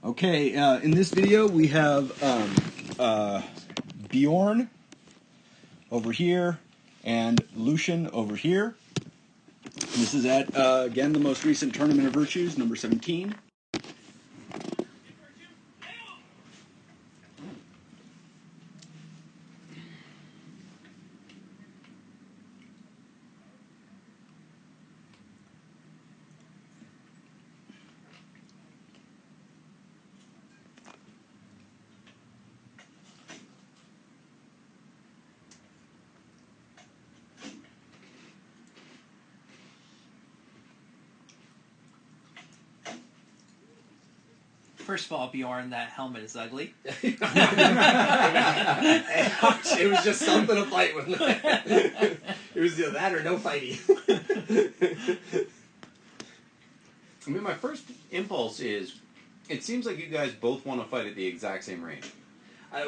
Okay, in this video we have Bjorn over here and Lucian over here. This is at, again, the most recent Tournament of Virtues, number 17. First of all, Bjorn, that helmet is ugly. It was just something to fight with. It was either that or no fighting. I mean, my first impulse is, it seems like you guys both want to fight at the exact same range.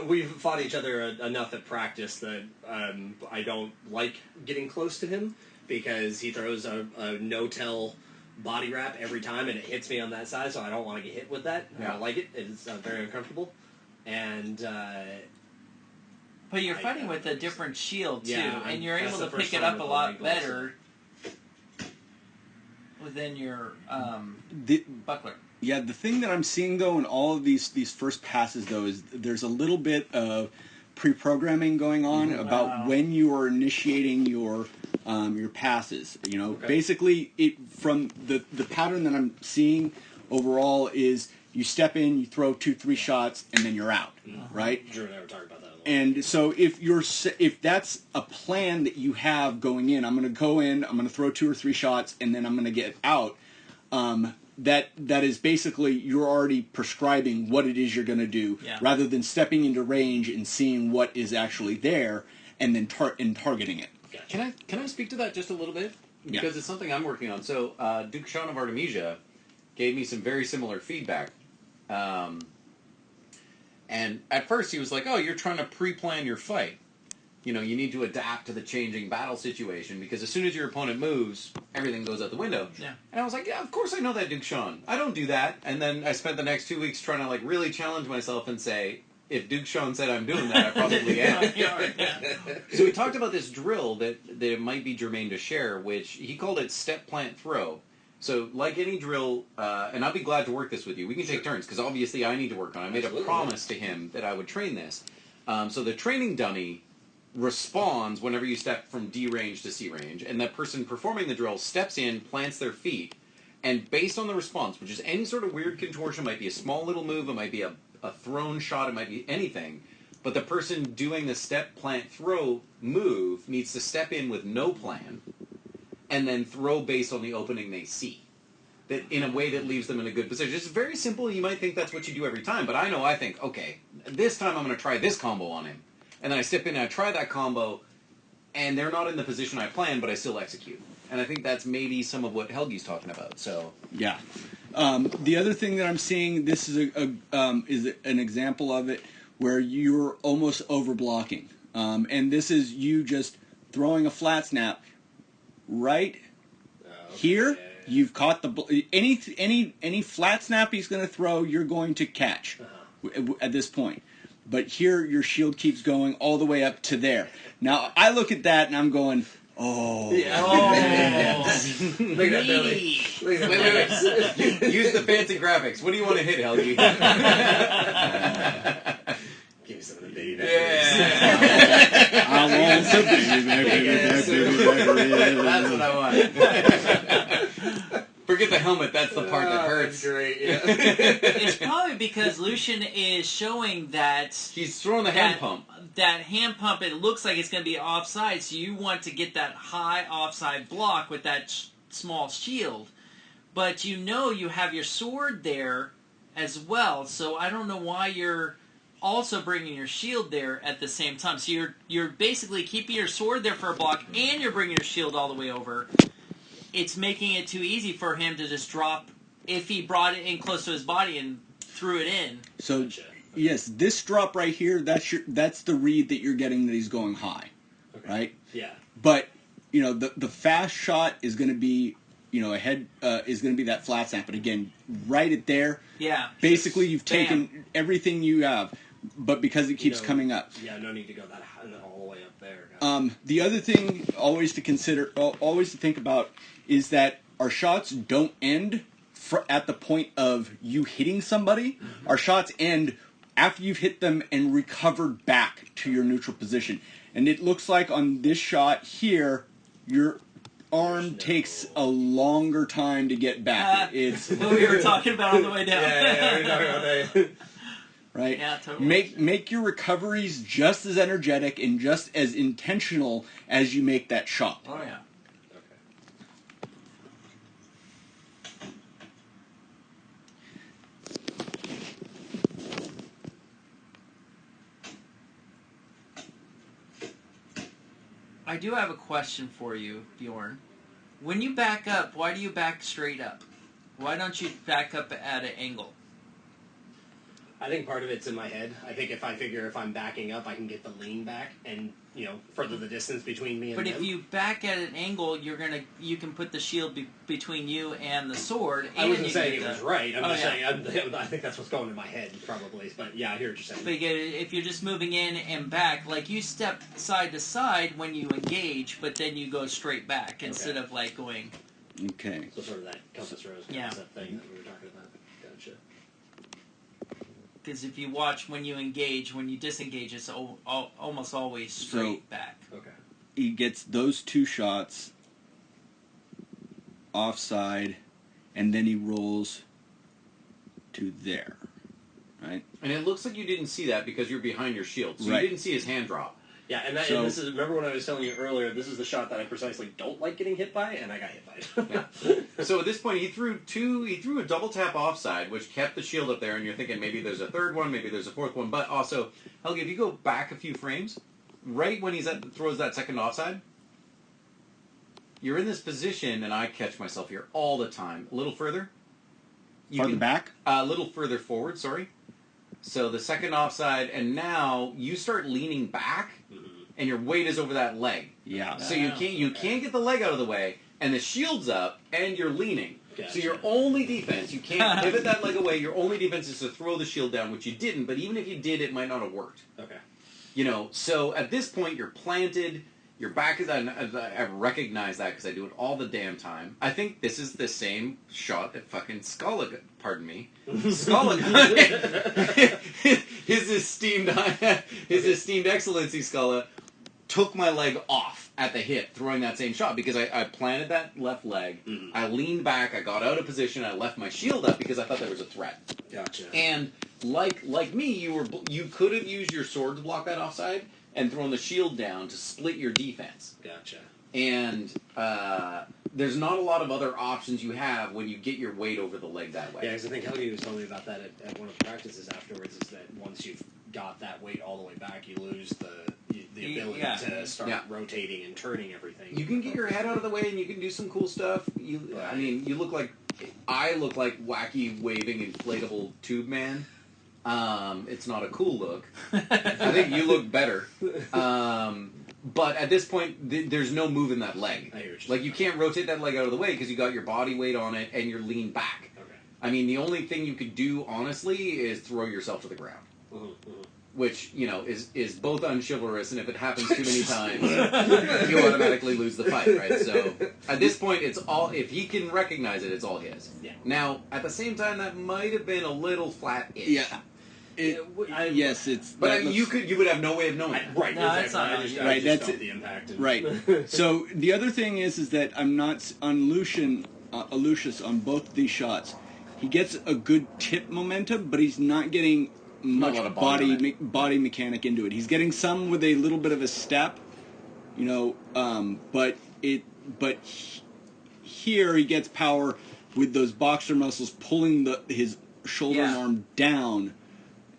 We've fought each other enough at practice that I don't like getting close to him because he throws a no-tell body wrap every time and it hits me on that side, so I don't want to get hit with that. Yeah. I don't like it. It's very uncomfortable. And But you're fighting with a different shield, too, Yeah, and you're that's able the to first pick it time up a with lot the better within your buckler. Yeah, the thing that I'm seeing, though, in all of these first passes, though, is there's a little bit of pre-programming going on about when you are initiating your passes. You know, basically, from the pattern that I'm seeing overall is you step in, you throw 2-3 shots, and then you're out, right? Drew and I were talking about that a lot. And so if that's a plan that you have going in, I'm going to go in, I'm going to throw 2 or 3 shots, and then I'm going to get out. That is basically you're already prescribing what it is you're going to do, rather than stepping into range and seeing what is actually there and then targeting it. Can I speak to that just a little bit? Because it's something I'm working on. So Duke Sean of Artemisia gave me some very similar feedback. And at first he was like, oh, you're trying to pre-plan your fight. You know, you need to adapt to the changing battle situation because as soon as your opponent moves, everything goes out the window. Yeah. And I was like, yeah, of course I know that, Duke Sean. I don't do that. And then I spent the next 2 weeks trying to really challenge myself and say, if Duke Sean said I'm doing that, I probably am. So we talked about this drill that it might be germane to share, which he called it step, plant, throw. So like any drill, and I'll be glad to work this with you. We can take turns because obviously I need to work on it. I made a promise to him that I would train this. So the training dummy responds whenever you step from D range to C range, and that person performing the drill steps in, plants their feet, and based on the response, which is any sort of weird contortion, might be a small little move, it might be a thrown shot, it might be anything, but the person doing the step, plant, throw move needs to step in with no plan, and then throw based on the opening they see. That in a way that leaves them in a good position. It's very simple, you might think that's what you do every time, but I think, okay, this time I'm going to try this combo on him. And then I step in and I try that combo, and they're not in the position I planned, but I still execute. And I think that's maybe some of what Helgi's talking about. So yeah. The other thing that I'm seeing, this is an example of it where you're almost over blocking, and this is you just throwing a flat snap right here. You've caught any flat snap he's going to throw, you're going to catch at this point. But here, your shield keeps going all the way up to there. Now, I look at that, and I'm going, oh. Yeah. Oh. Look at that belly. Look at that belly. Use the fancy graphics. What do you want to hit, Helgi? Give me some of the baby back. Yeah. I want some baby back, That's what I want. Forget the helmet, that's the part that hurts. That's great, yeah. It's probably because Lucian is showing that He's throwing the hand pump. That hand pump, it looks like it's going to be offside, so you want to get that high offside block with that small shield. But you know you have your sword there as well, so I don't know why you're also bringing your shield there at the same time. So you're basically keeping your sword there for a block, and you're bringing your shield all the way over. It's making it too easy for him to just drop if he brought it in close to his body and threw it in. So, yes, this drop right here, that's the read that you're getting that he's going high, right? Yeah. But, you know, the fast shot is going to be a head is going to be that flat snap. But again, right at there. Yeah. Basically, you've Bam. taken everything you have, but because it keeps coming up. Yeah, no need to go that high, all the way up there. The other thing always to consider, always to think about, is that our shots don't end at the point of you hitting somebody. Our shots end after you've hit them and recovered back to your neutral position. And it looks like on this shot here, your arm takes a longer time to get back. It's what we were talking about on the way down. Yeah, we were talking about that. Right? Yeah, totally. Make your recoveries just as energetic and just as intentional as you make that shot. Oh, yeah. I do have a question for you, Bjorn. When you back up, why do you back straight up? Why don't you back up at an angle? I think part of it's in my head. I think if I'm backing up, I can get the lean back and, further the distance between me and But them. if you back at an angle, you can put the shield between you and the sword. And I wasn't you saying can it was right. I'm just yeah. saying, I think that's what's going in my head, probably. But yeah, I hear what you're saying. But if you're just moving in and back, like you step side to side when you engage, but then you go straight back instead of like going. Okay. So sort of that compass rose concept thing that we were talking about. Gotcha. Because if you watch when you engage, when you disengage, it's almost always straight back. Okay. He gets those two shots offside, and then he rolls to there, right? And it looks like you didn't see that because you're behind your shield, so Right. you didn't see his hand drop. Yeah, and this is, remember when I was telling you earlier, this is the shot that I precisely don't like getting hit by, and I got hit by it. Yeah. So at this point, he threw a double tap offside, which kept the shield up there, and you're thinking maybe there's a third one, maybe there's a fourth one, but also, Helgi, if you go back a few frames, right when throws that second offside, you're in this position, and I catch myself here all the time. A little further. Farther back? A little further forward, sorry. So the second offside, and now you start leaning back, and your weight is over that leg. Yeah. So you can't get the leg out of the way, and the shield's up, and you're leaning. Gotcha. So your only defense, you can't pivot that leg away. Your only defense is to throw the shield down, which you didn't. But even if you did, it might not have worked. Okay. So at this point, you're planted. Your back is. I recognize that because I do it all the damn time. I think this is the same shot that fucking Scala. Pardon me, Scala. his esteemed excellency Scala took my leg off at the hip, throwing that same shot because I planted that left leg. Mm-hmm. I leaned back. I got out of position. I left my shield up because I thought there was a threat. Gotcha. And like me, you could have used your sword to block that offside and thrown the shield down to split your defense. Gotcha. And there's not a lot of other options you have when you get your weight over the leg that way. Yeah, because I think Helgi was telling me about that at one of the practices afterwards, is that once you've got that weight all the way back, you lose the ability to start rotating and turning everything. You can get your head out of the way and you can do some cool stuff. I mean, I look like wacky waving inflatable tube man. It's not a cool look. I think you look better. But at this point, there's no move in that leg. I hear what you're Like, you can't rotate that leg out of the way because you got your body weight on it and you're leaned back. Okay. I mean, the only thing you could do, honestly, is throw yourself to the ground. Mm-hmm, mm-hmm. Which, is both unchivalrous, and if it happens too many times, you automatically lose the fight, right? So, at this point, it's all, if he can recognize it, it's all his. Yeah. Now, at the same time, that might have been a little flat-ish. Yeah. Yes, it's. But I mean, you would have no way of knowing that. Right, No, exactly. that's not I just right. That's felt it. the impact. And Right. So the other thing is that I'm not on Lucius on both of these shots. He gets a good tip momentum, but he's not getting much Not a lot of body mechanic into it. He's getting some with a little bit of a step, but here he gets power with those boxer muscles pulling his shoulder and arm down,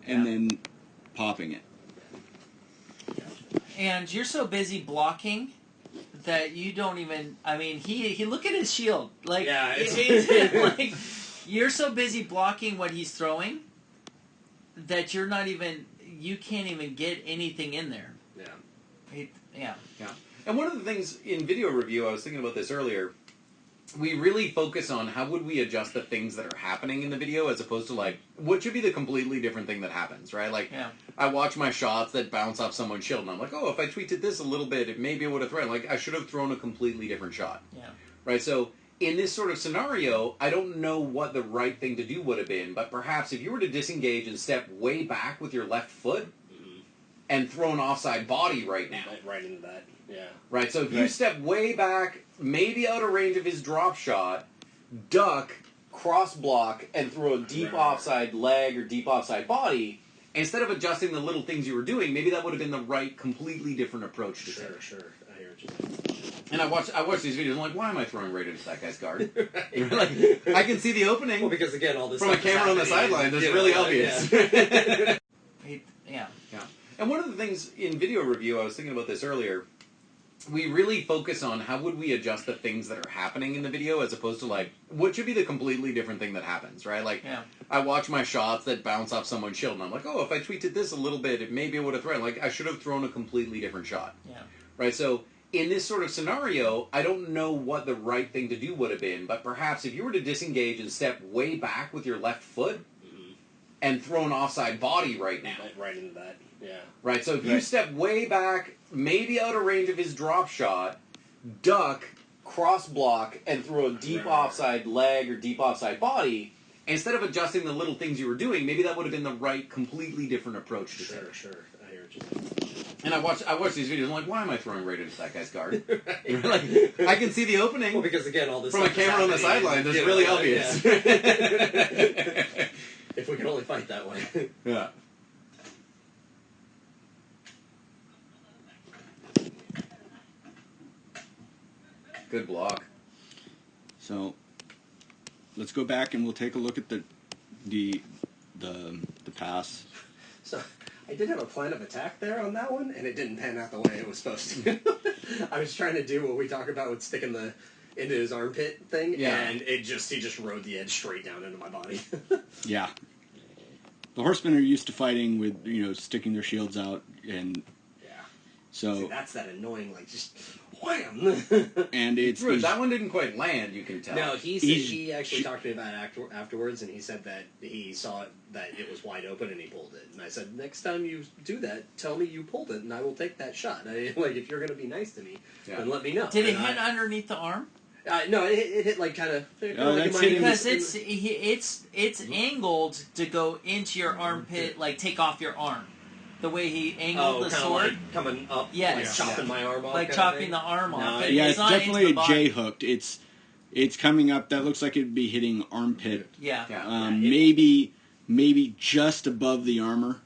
and then popping it. And you're so busy blocking that you don't even. I mean, he look at his shield. Like, Yeah, like you're so busy blocking what he's throwing that you're not even. You can't even get anything in there. Yeah. Yeah. Yeah. And one of the things in video review, I was thinking about this earlier, we really focus on how would we adjust the things that are happening in the video as opposed to like what should be the completely different thing that happens, right? Like I watch my shots that bounce off someone's shield and I'm like, oh, if I tweaked this a little bit, maybe it would have thrown. Like I should have thrown a completely different shot. Yeah. Right. So in this sort of scenario, I don't know what the right thing to do would have been, but perhaps if you were to disengage and step way back with your left foot and throw an offside body right now. Right into that. Yeah. Right, so if you step way back, maybe out of range of his drop shot, duck, cross block, and throw a deep offside leg or deep offside body, instead of adjusting the little things you were doing, maybe that would have been the right, completely different approach to take. Sure. I hear what you're saying. And I watch these videos, I'm like, why am I throwing right into that guy's guard? Like, I can see the opening. Well, because again, all this from a camera on the sideline, it's really obvious. Yeah. And one of the things in video review, I was thinking about this earlier, we really focus on how would we adjust the things that are happening in the video as opposed to like what should be the completely different thing that happens, right? Like I watch my shots that bounce off someone's shield and I'm like, oh, if I tweaked this a little bit, maybe it would have thrown. Like I should have thrown a completely different shot. Yeah. Right. So in this sort of scenario, I don't know what the right thing to do would have been, but perhaps if you were to disengage and step way back with your left foot and throw an offside body right now. Right into that. Yeah. Right, so if you step way back, maybe out of range of his drop shot, duck, cross block, and throw a deep offside leg or deep offside body, instead of adjusting the little things you were doing, maybe that would have been the right, completely different approach to take. Sure. I hear what you're saying. And I watch these videos, I'm like, why am I throwing right into that guy's guard? Like, I can see the opening. Well, because again, all this from a camera on the sideline, it's really obvious. If we could only fight that way. Yeah. Good block. So let's go back and we'll take a look at the pass. So I did have a plan of attack there on that one, and it didn't pan out the way it was supposed to. I was trying to do what we talk about with sticking the into his armpit thing, and he just rode the edge straight down into my body. Yeah. The horsemen are used to fighting with, sticking their shields out, and so see, that's that annoying, like, just wham. And it's that one didn't quite land. You can tell. No, he actually talked to me about it afterwards, and he said that he saw that it was wide open and he pulled it. And I said, next time you do that, tell me you pulled it, and I will take that shot. Like, if you're going to be nice to me, then let me know. Did it hit underneath the arm? No, it hit like kind of. Because it's angled to go into your armpit, like take off your arm. The way he angled the sword, like coming up, like chopping my arm off, like chopping the arm off. Yeah, it's definitely a J hooked. It's coming up. That looks like it'd be hitting armpit. Yeah. Maybe just above the armor.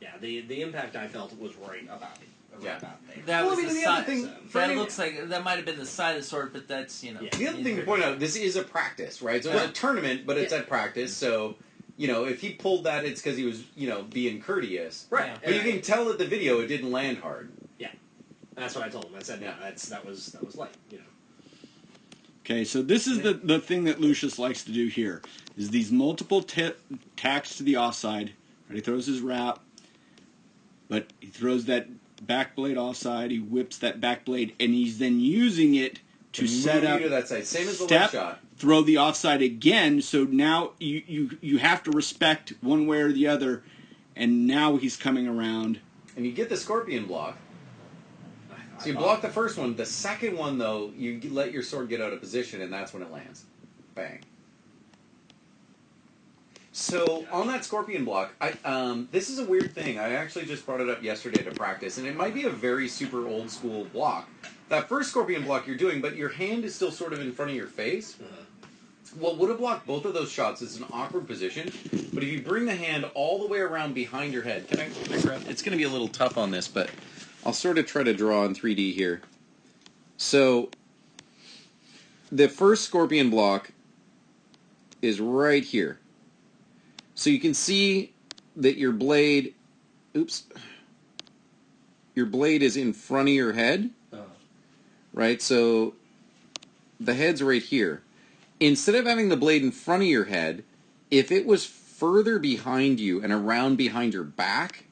Yeah, the impact I felt was right about it. About there. That was the side. That looks like that might have been the side of the sword, but that's The other thing to point out, this is a practice, right? So it's a tournament, but it's at practice. So if he pulled that, it's because he was being courteous, right? But you can tell that the video it didn't land hard. Yeah, that's what I told him. I said, that was light. Okay, so this is the thing that Lucius likes to do here is these multiple tacks to the offside. Right, he throws his wrap, but he throws that back blade offside. He whips that back blade, and he's then using it to set up to that side, same as the step, left shot. Throw the offside again. So now you have to respect one way or the other, and now he's coming around. And you get the scorpion block. So you block the first one. The second one, though, you let your sword get out of position, and that's when it lands. Bang. So on that scorpion block, this is a weird thing. I actually just brought it up yesterday to practice, and it might be a very super old school block. That first scorpion block you're doing, but your hand is still sort of in front of your face. What would have blocked both of those shots is an awkward position, but if you bring the hand all the way around behind your head, can I grab? It's going to be a little tough on this, but I'll sort of try to draw in 3D here. So the first scorpion block is right here. So you can see that your blade, your blade is in front of your head, right? So the head's right here. Instead of having the blade in front of your head, if it was further behind you and around behind your back,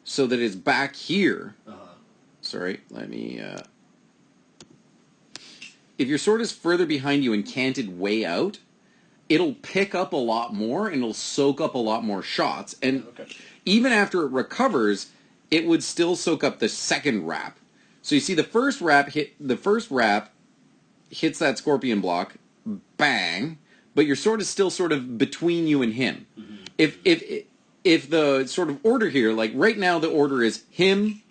so that it's back here, sorry, let me, if your sword is further behind you and canted way out, it'll pick up a lot more and it'll soak up a lot more shots. And even after it recovers, it would still soak up the second wrap. So you see the first wrap hits that scorpion block, bang, but your sword is still sort of between you and him. Mm-hmm. If the sort of order here, like right now the order is him,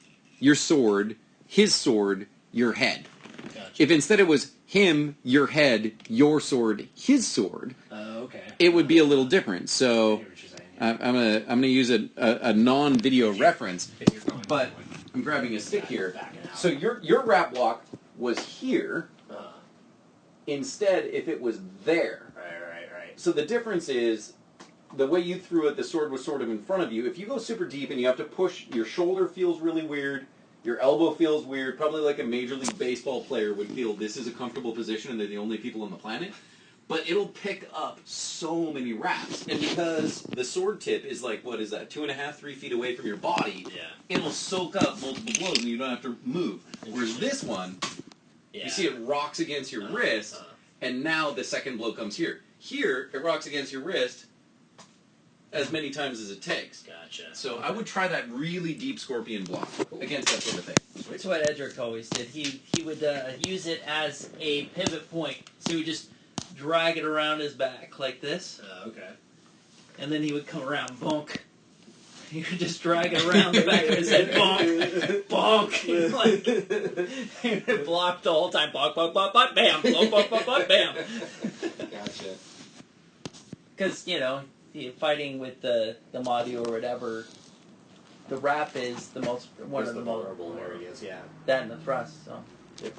your sword, his sword, your head. Gotcha. If instead it was him, your head, your sword, his sword, it would be a little different. So I'm gonna use a non-video reference, but I'm grabbing a stick here. So your wrap block was here. Instead, if it was there. Right. So the difference is, the way you threw it, the sword was sort of in front of you. If you go super deep and you have to push, your shoulder feels really weird, your elbow feels weird, probably like a Major League Baseball player would feel this is a comfortable position and they're the only people on the planet. But it'll pick up so many wraps. And because the sword tip is like, what is that, 2.5, 3 feet away from your body, it'll soak up multiple blows and you don't have to move. Whereas this one, you see it rocks against your wrist, and now the second blow comes here. Here, it rocks against your wrist as many times as it takes. Gotcha. So I would try that really deep scorpion block against that sort of thing. That's what Edric always did. He would use it as a pivot point. So he would just drag it around his back like this. And then he would come around, bonk. He would just drag it around the back of his head, bonk, bonk. Like, he would block the whole time, bonk, bonk, bonk, bonk, bam, bonk, bonk, bonk, bonk, bam. Gotcha. Because, fighting with the Madu or whatever, the wrap is one of the most vulnerable areas, that and the thrust, so. Yep.